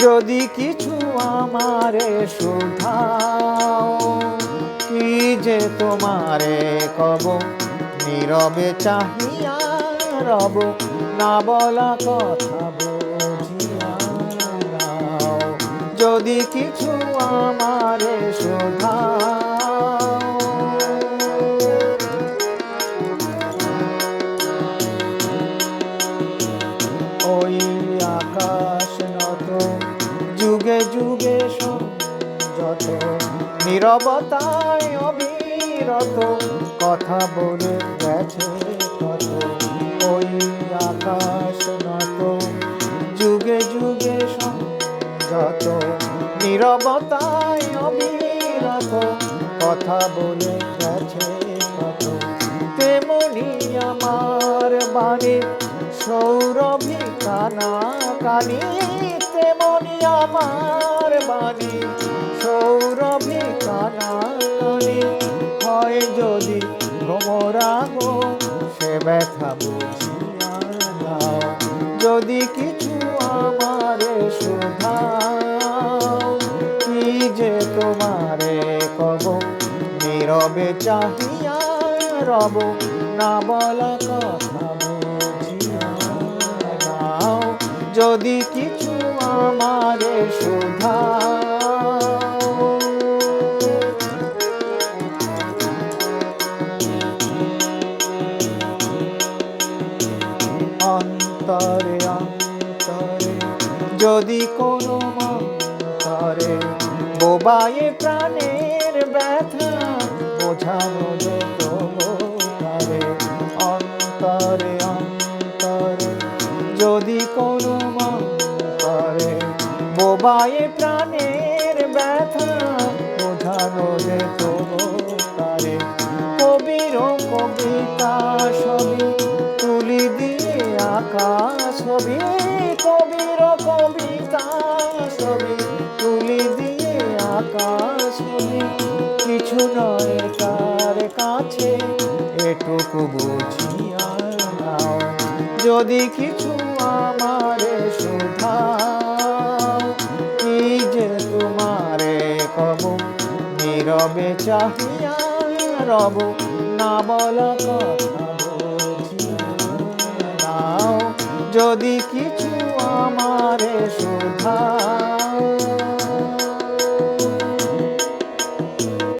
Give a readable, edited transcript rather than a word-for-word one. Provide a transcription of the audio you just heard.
যদি কিছু আমারে শুধাও, কি যে তোমারে কব, নীরবে চাহিয়া রব, না বলা কথা বুঝিয়া নাও। যদি কিছু আমারে শুধাও, ওই আকাশ নত যুগে যুগে যত, নীরবতায় অবিরত কথা বলে গেছে কত। ওই আকাশ নত যুগে যুগে যত, নীরবতায় অবিরত কথা বলে গেছে কত। তেমনি আমার বাণী সৌরভী কানা কানি, তেমনি আমার বাণী সৌরভী কানা কানি। হয় যদি ভ্রমরাগ সে ব্যথা বুঝিয়া নাও। যদি কিছু আমারে শুধাও, কি যে তোমারে কব, নীরবে চাহিয়া রব, না বলা কথা বুঝিয়া নাও। যদি কিছু আমারে শুধাও, অন্তরে অন্তরে যদি কোনো মন্তরে বোবায়ে প্রাণের ব্যথা বোঝানো যেত তারে। অন্তরে অন্তরে যদি কোনো মন্তরে বোবায়ে প্রাণের ব্যথা বোঝানো যেত তারে। কবির কবিতা সবই তুলি দিয়ে আকাশ ছবি, কবির কবিতা ছবি তুলি দিয়ে আকাশ ছবি। কিছু নয় তার কাছে এটুকু বুঝিয়া নাও। যদি কিছু আমারে শুধাও, কি যে তোমারে কব, নীরবে চাহিয়া রব, না বলা কথা বুঝিয়া নাও। যদি কিছু আমারে শুধাও।